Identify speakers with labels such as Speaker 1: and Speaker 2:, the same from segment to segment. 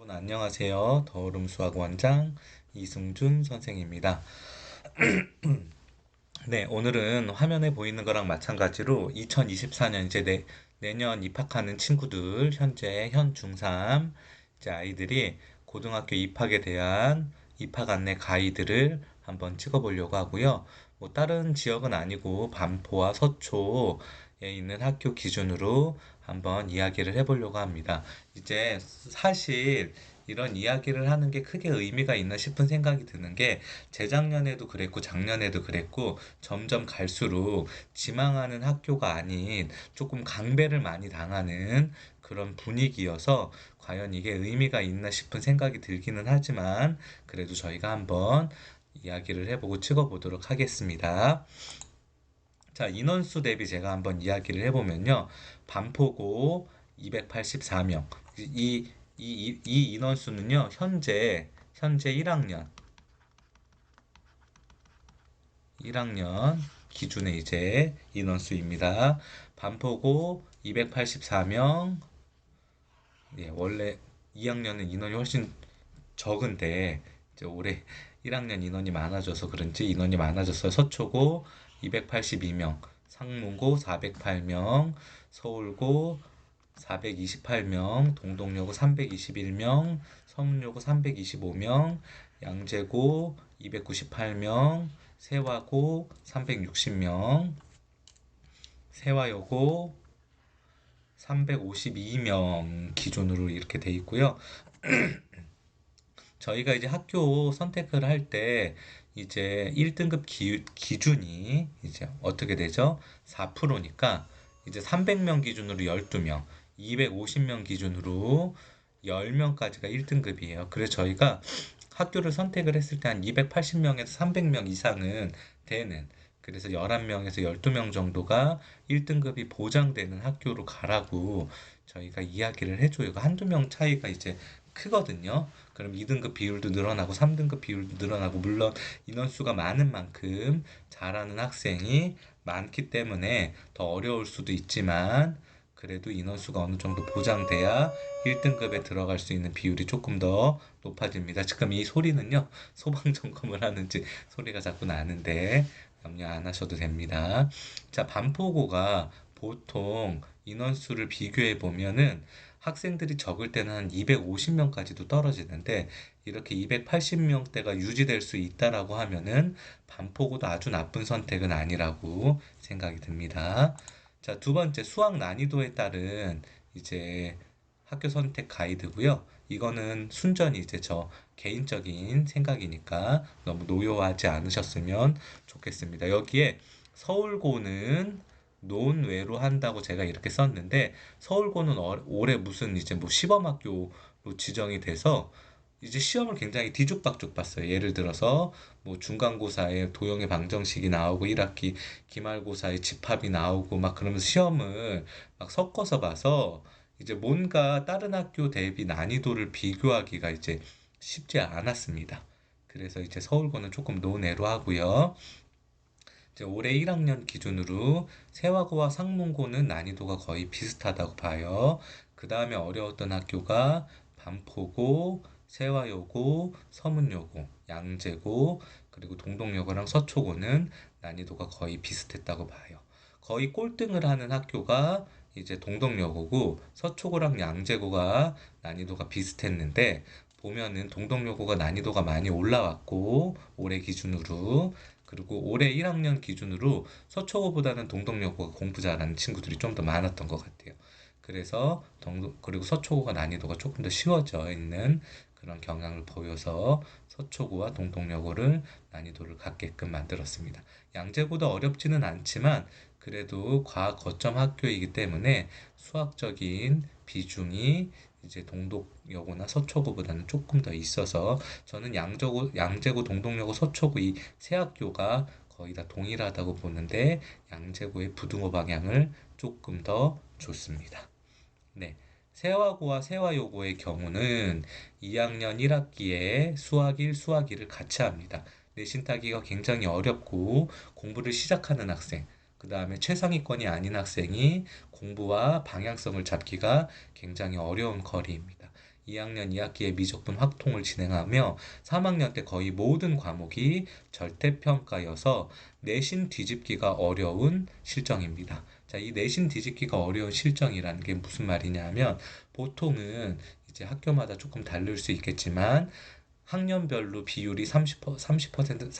Speaker 1: 여러분 안녕하세요. 더오름 수학원장 이승준 선생입니다. 네, 오늘은 화면에 보이는 거랑 마찬가지로 2024년 내년 입학하는 친구들 현 중3 이제 아이들이 고등학교 입학에 대한 입학 안내 가이드를 한번 찍어보려고 하고요. 뭐 다른 지역은 아니고 반포와 서초에 있는 학교 기준으로 한번 이야기를 해보려고 합니다. 이제 사실 이런 이야기를 하는 게 크게 의미가 있나 싶은 생각이 드는 게 재작년에도 그랬고 작년에도 그랬고 점점 갈수록 지망하는 학교가 아닌 조금 강배를 많이 당하는 그런 분위기여서 과연 이게 의미가 있나 싶은 생각이 들기는 하지만 그래도 저희가 한번 이야기를 해보고 찍어보도록 하겠습니다. 자, 인원수 대비 제가 한번 이야기를 해보면요. 반포고 284명. 이 인원수는요, 현재 1학년 기준의 이제 인원수입니다. 반포고 284명. 예, 원래 2학년은 인원이 훨씬 적은데, 이제 올해 1학년 인원이 많아져서 그런지 인원이 많아졌어요. 서초고 282명, 상문고 408명, 서울고 428명, 동덕여고 321명, 서문여고 325명, 양재고 298명, 세화고 360명, 세화여고 352명 기준으로 이렇게 돼 있고요. 저희가 이제 학교 선택을 할 때 이제 1등급 기준이 이제 어떻게 되죠? 4%니까 이제 300명 기준으로 12명, 250명 기준으로 10명까지가 1등급이에요. 그래서 저희가 학교를 선택을 했을 때 한 280명에서 300명 이상은 되는, 그래서 11명에서 12명 정도가 1등급이 보장되는 학교로 가라고 저희가 이야기를 해줘요. 한두 명 차이가 이제 크거든요. 그럼 2등급 비율도 늘어나고 3등급 비율도 늘어나고, 물론 인원수가 많은 만큼 잘하는 학생이 많기 때문에 더 어려울 수도 있지만 그래도 인원수가 어느 정도 보장돼야 1등급에 들어갈 수 있는 비율이 조금 더 높아집니다. 지금 이 소리는요, 소방 점검을 하는지 소리가 자꾸 나는데 염려 안 하셔도 됩니다. 자, 반포고가 보통 인원수를 비교해 보면은 학생들이 적을 때는 한 250명까지도 떨어지는데 이렇게 280명대가 유지될 수 있다라고 하면은 반포고도 아주 나쁜 선택은 아니라고 생각이 듭니다. 자, 두 번째 수학 난이도에 따른 이제 학교 선택 가이드고요. 이거는 순전히 이제 저 개인적인 생각이니까 너무 노여워하지 않으셨으면 좋겠습니다. 여기에 서울고는 논외로 한다고 제가 이렇게 썼는데 서울고는 올해 무슨 이제 뭐 시범학교로 지정이 돼서 이제 시험을 굉장히 뒤죽박죽 봤어요. 예를 들어서 뭐 중간고사에 도형의 방정식이 나오고 1학기 기말고사에 집합이 나오고 막 그러면서 시험을 막 섞어서 봐서 이제 뭔가 다른 학교 대비 난이도를 비교하기가 이제 쉽지 않았습니다. 그래서 이제 서울고는 조금 논외로 하고요. 이제 올해 1학년 기준으로 세화고와 상문고는 난이도가 거의 비슷하다고 봐요. 그 다음에 어려웠던 학교가 반포고, 세화여고, 서문여고, 양재고, 그리고 동덕여고랑 서초고는 난이도가 거의 비슷했다고 봐요. 거의 꼴등을 하는 학교가 이제 동덕여고고 서초고랑 양재고가 난이도가 비슷했는데 보면은 동덕여고가 난이도가 많이 올라왔고 올해 기준으로, 그리고 올해 1학년 기준으로 서초고보다는 동덕여고가 공부 잘하는 친구들이 좀 더 많았던 것 같아요. 그래서 그리고 서초고가 난이도가 조금 더 쉬워져 있는 그런 경향을 보여서 서초고와 동덕여고를 난이도를 갖게끔 만들었습니다. 양재고도 어렵지는 않지만 그래도 과학 거점 학교이기 때문에 수학적인 비중이 이제 동덕여고나 서초고보다는 조금 더 있어서 저는 양재고, 동덕여고, 서초고 이 세 학교가 거의 다 동일하다고 보는데 양재고의 부등호 방향을 조금 더 줬습니다. 네. 세화고와 세화여고의 경우는 2학년 1학기에 수학 1, 수학 2를 같이 합니다. 내신 따기가 굉장히 어렵고 공부를 시작하는 학생, 그 다음에 최상위권이 아닌 학생이 공부와 방향성을 잡기가 굉장히 어려운 거리입니다. 2학년 2학기에 미적분 확통을 진행하며 3학년 때 거의 모든 과목이 절대평가여서 내신 뒤집기가 어려운 실정입니다. 자, 이 내신 뒤집기가 어려운 실정이라는 게 무슨 말이냐 하면 보통은 이제 학교마다 조금 다를 수 있겠지만 학년별로 비율이 30%, 33.3,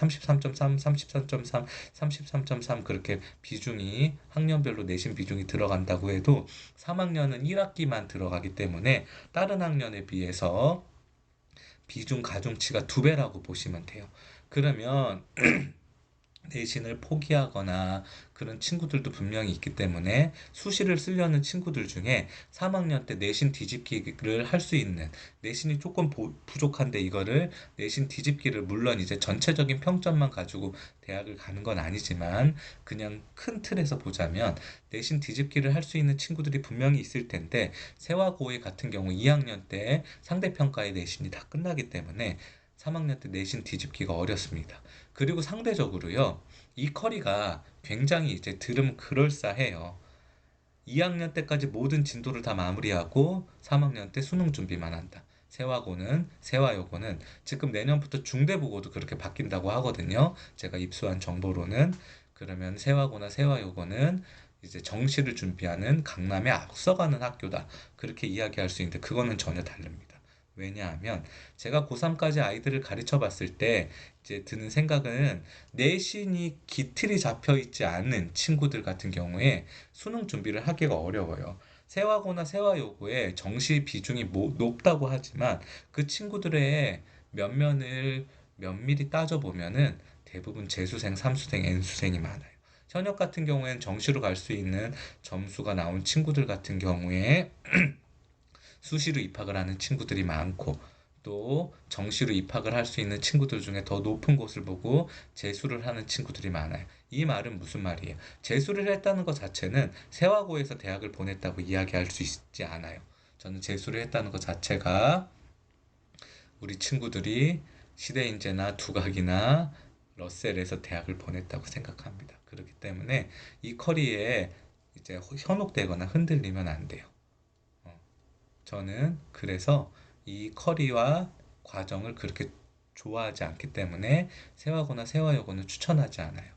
Speaker 1: 33.3, 33.3 그렇게 비중이 학년별로 내신 비중이 들어간다고 해도 3학년은 1학기만 들어가기 때문에 다른 학년에 비해서 비중 가중치가 두 배라고 보시면 돼요. 그러면 내신을 포기하거나 그런 친구들도 분명히 있기 때문에 수시를 쓰려는 친구들 중에 3학년 때 내신 뒤집기를 할 수 있는 내신이 조금 부족한데 이거를 내신 뒤집기를 물론 이제 전체적인 평점만 가지고 대학을 가는 건 아니지만 그냥 큰 틀에서 보자면 내신 뒤집기를 할 수 있는 친구들이 분명히 있을 텐데 세화고의 같은 경우 2학년 때 상대평가의 내신이 다 끝나기 때문에 3학년 때 내신 뒤집기가 어렵습니다. 그리고 상대적으로요, 이 커리가 굉장히 이제 들으면 그럴싸해요. 2학년 때까지 모든 진도를 다 마무리하고 3학년 때 수능 준비만 한다. 세화여고는 지금 내년부터 중대보고도 그렇게 바뀐다고 하거든요. 제가 입수한 정보로는. 그러면 세화고나 세화여고는 이제 정시를 준비하는 강남에 앞서가는 학교다. 그렇게 이야기할 수 있는데 그거는 전혀 다릅니다. 왜냐하면 제가 고3까지 아이들을 가르쳐 봤을 때 이제 드는 생각은 내신이 기틀이 잡혀 있지 않은 친구들 같은 경우에 수능 준비를 하기가 어려워요. 세화고나 세화여고의 정시 비중이 높다고 하지만 그 친구들의 면면을 면밀히 따져보면은 대부분 재수생, 삼수생, N수생이 많아요. 현역 같은 경우에는 정시로 갈 수 있는 점수가 나온 친구들 같은 경우에 수시로 입학을 하는 친구들이 많고 또 정시로 입학을 할 수 있는 친구들 중에 더 높은 곳을 보고 재수를 하는 친구들이 많아요. 이 말은 무슨 말이에요? 재수를 했다는 것 자체는 세화고에서 대학을 보냈다고 이야기할 수 있지 않아요. 저는 재수를 했다는 것 자체가 우리 친구들이 시대인재나 두각이나 러셀에서 대학을 보냈다고 생각합니다. 그렇기 때문에 이 커리에 이제 현혹되거나 흔들리면 안 돼요. 어. 저는 그래서 이 커리와 과정을 그렇게 좋아하지 않기 때문에 세화고나 세화여고는 추천하지 않아요.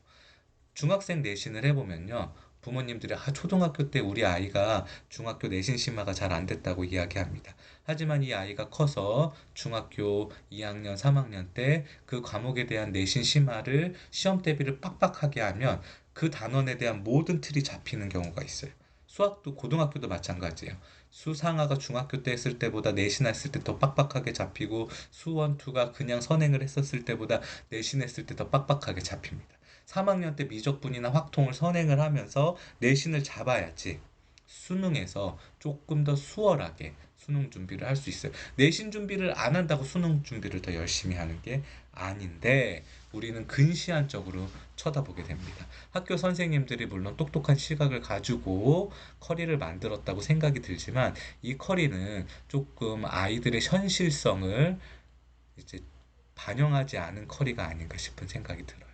Speaker 1: 중학생 내신을 해보면요. 부모님들이 초등학교 때 우리 아이가 중학교 내신 심화가 잘 안 됐다고 이야기합니다. 하지만 이 아이가 커서 중학교 2학년, 3학년 때 그 과목에 대한 내신 심화를 시험 대비를 빡빡하게 하면 그 단원에 대한 모든 틀이 잡히는 경우가 있어요. 수학도 고등학교도 마찬가지예요. 수상화가 중학교 때 했을 때보다 내신했을 때 더 빡빡하게 잡히고 수원투가 그냥 선행을 했었을 때보다 내신했을 때 더 빡빡하게 잡힙니다. 3학년 때 미적분이나 확통을 선행을 하면서 내신을 잡아야지 수능에서 조금 더 수월하게 수능 준비를 할 수 있어요. 내신 준비를 안 한다고 수능 준비를 더 열심히 하는 게 아닌데 우리는 근시안적으로 쳐다보게 됩니다. 학교 선생님들이 물론 똑똑한 시각을 가지고 커리를 만들었다고 생각이 들지만 이 커리는 조금 아이들의 현실성을 이제 반영하지 않은 커리가 아닌가 싶은 생각이 들어요.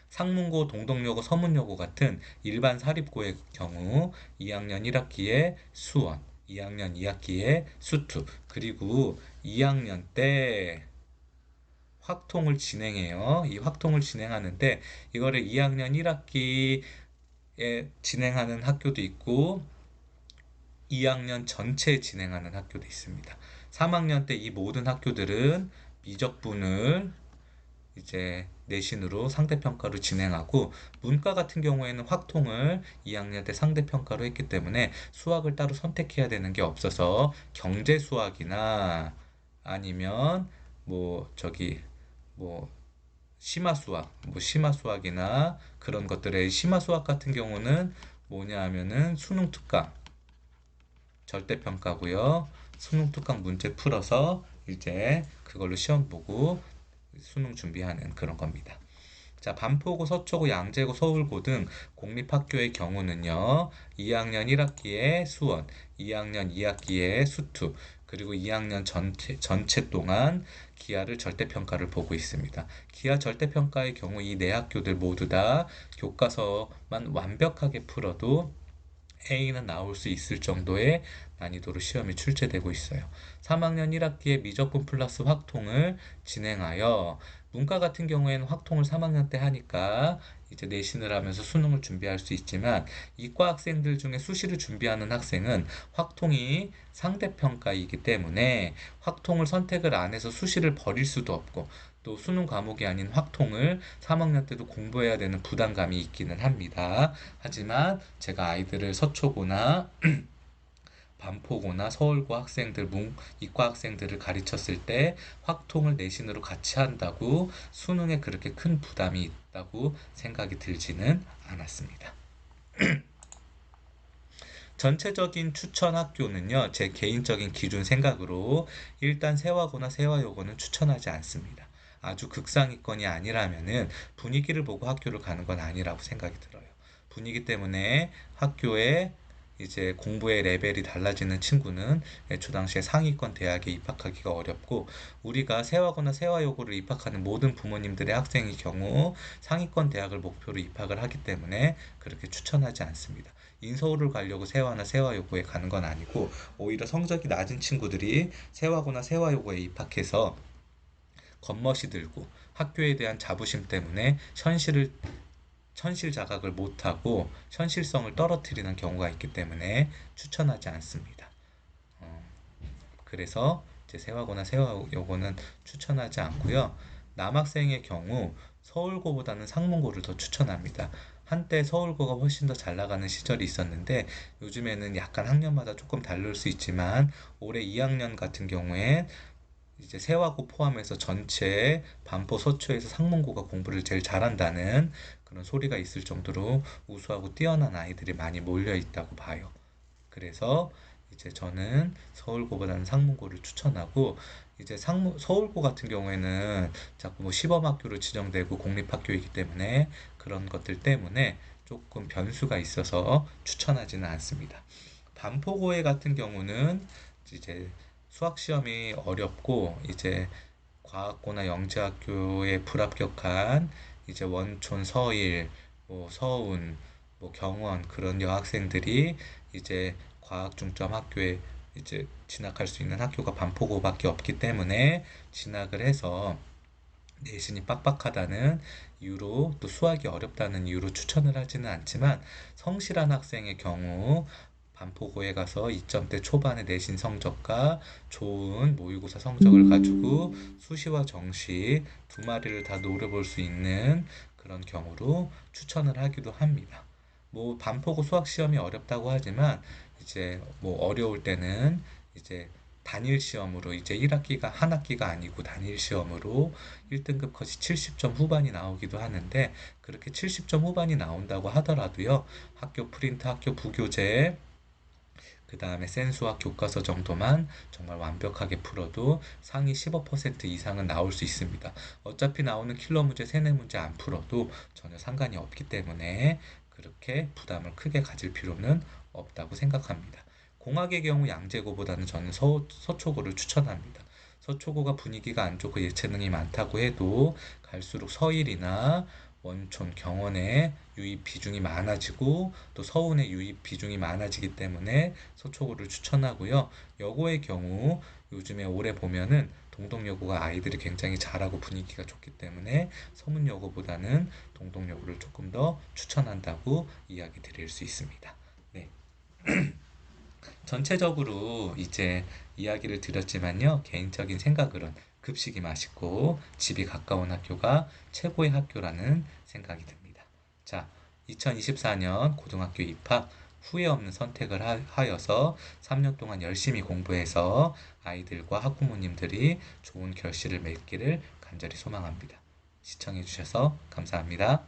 Speaker 1: 상문고, 동덕여고, 서문여고 같은 일반 사립고의 경우 2학년 1학기에 수원, 2학년 2학기에 수투, 그리고 2학년 때 확통을 진행해요. 이 확통을 진행하는데 이거를 2학년 1학기에 진행하는 학교도 있고 2학년 전체에 진행하는 학교도 있습니다. 3학년 때 이 모든 학교들은 미적분을 이제 내신으로 상대평가로 진행하고 문과 같은 경우에는 확통을 2학년 때 상대평가로 했기 때문에 수학을 따로 선택해야 되는 게 없어서 경제 수학이나 아니면 뭐 저기 뭐 심화 수학이나 그런 것들의 심화 수학 같은 경우는 뭐냐 하면은 수능 특강 절대평가고요. 수능 특강 문제 풀어서 이제 그걸로 시험 보고 수능 준비하는 그런 겁니다. 자, 반포고, 서초고, 양재고, 서울고 등 공립학교의 경우는요. 2학년 1학기에 수원, 2학년 2학기에 수투, 그리고 2학년 전체 동안 기하를 절대평가를 보고 있습니다. 기하 절대평가의 경우 이 네 학교들 모두 다 교과서만 완벽하게 풀어도 A는 나올 수 있을 정도의 난이도로 시험이 출제되고 있어요. 3학년 1학기에 미적분 플러스 확통을 진행하여 문과 같은 경우에는 확통을 3학년 때 하니까 이제 내신을 하면서 수능을 준비할 수 있지만 이과 학생들 중에 수시를 준비하는 학생은 확통이 상대평가이기 때문에 확통을 선택을 안 해서 수시를 버릴 수도 없고 또 수능 과목이 아닌 확통을 3학년 때도 공부해야 되는 부담감이 있기는 합니다. 하지만 제가 아이들을 서초고나 반포고나 서울고 학생들, 이과 학생들을 가르쳤을 때 확통을 내신으로 같이 한다고 수능에 그렇게 큰 부담이 있다고 생각이 들지는 않았습니다. 전체적인 추천 학교는요, 제 개인적인 기준 생각으로 일단 세화고나 세화여고는 추천하지 않습니다. 아주 극상위권이 아니라면은 분위기를 보고 학교를 가는 건 아니라고 생각이 들어요. 분위기 때문에 학교에 이제 공부의 레벨이 달라지는 친구는 애초 당시에 상위권 대학에 입학하기가 어렵고 우리가 세화고나 세화여고를 입학하는 모든 부모님들의 학생의 경우 상위권 대학을 목표로 입학을 하기 때문에 그렇게 추천하지 않습니다. 인서울을 가려고 세화나 세화여고에 가는 건 아니고 오히려 성적이 낮은 친구들이 세화고나 세화여고에 입학해서 겉멋이 들고 학교에 대한 자부심 때문에 현실 자각을 못하고 현실성을 떨어뜨리는 경우가 있기 때문에 추천하지 않습니다. 어, 그래서 이제 세화고나 세화여고는 추천하지 않고요. 남학생의 경우 서울고보다는 상문고를 더 추천합니다. 한때 서울고가 훨씬 더 잘 나가는 시절이 있었는데 요즘에는 약간 학년마다 조금 다를 수 있지만 올해 2학년 같은 경우엔 이제 세화고 포함해서 전체 반포 서초에서 상문고가 공부를 제일 잘한다는 그런 소리가 있을 정도로 우수하고 뛰어난 아이들이 많이 몰려 있다고 봐요. 그래서 이제 저는 서울고보다는 상문고를 추천하고 이제 서울고 같은 경우에는 자꾸 뭐 시범학교로 지정되고 공립학교이기 때문에 그런 것들 때문에 조금 변수가 있어서 추천하지는 않습니다. 반포고에 같은 경우는 이제 수학 시험이 어렵고 이제 과학고나 영재학교에 불합격한 이제 원촌 서일, 뭐 서운, 뭐 경원 그런 여학생들이 이제 과학 중점 학교에 이제 진학할 수 있는 학교가 반포고밖에 없기 때문에 진학을 해서 내신이 빡빡하다는 이유로 또 수학이 어렵다는 이유로 추천을 하지는 않지만 성실한 학생의 경우 반포고에 가서 2점대 초반의 내신 성적과 좋은 모의고사 성적을 가지고 수시와 정시 두 마리를 다 노려볼 수 있는 그런 경우로 추천을 하기도 합니다. 뭐 반포고 수학 시험이 어렵다고 하지만 이제 뭐 어려울 때는 이제 단일 시험으로 이제 1학기가 한 학기가 아니고 단일 시험으로 1등급 컷이 70점 후반이 나오기도 하는데 그렇게 70점 후반이 나온다고 하더라도요. 학교 프린트, 학교 부교재, 그 다음에 센수학 교과서 정도만 정말 완벽하게 풀어도 상위 15% 이상은 나올 수 있습니다. 어차피 나오는 킬러 문제, 세네 문제 안 풀어도 전혀 상관이 없기 때문에 그렇게 부담을 크게 가질 필요는 없다고 생각합니다. 공학의 경우 양재고보다는 저는 서초고를 추천합니다. 서초고가 분위기가 안 좋고 예체능이 많다고 해도 갈수록 서일이나 원촌, 경원에 유입 비중이 많아지고 또 서운의 유입 비중이 많아지기 때문에 서초고를 추천하고요. 여고의 경우 요즘에 올해 보면은 동덕여고가 아이들이 굉장히 잘하고 분위기가 좋기 때문에 서문여고보다는 동덕여고를 조금 더 추천한다고 이야기 드릴 수 있습니다. 네. 전체적으로 이제 이야기를 드렸지만요. 개인적인 생각으로는 급식이 맛있고 집이 가까운 학교가 최고의 학교라는 생각이 듭니다. 자, 2024년 고등학교 입학 후회 없는 선택을 하여서 3년 동안 열심히 공부해서 아이들과 학부모님들이 좋은 결실을 맺기를 간절히 소망합니다. 시청해 주셔서 감사합니다.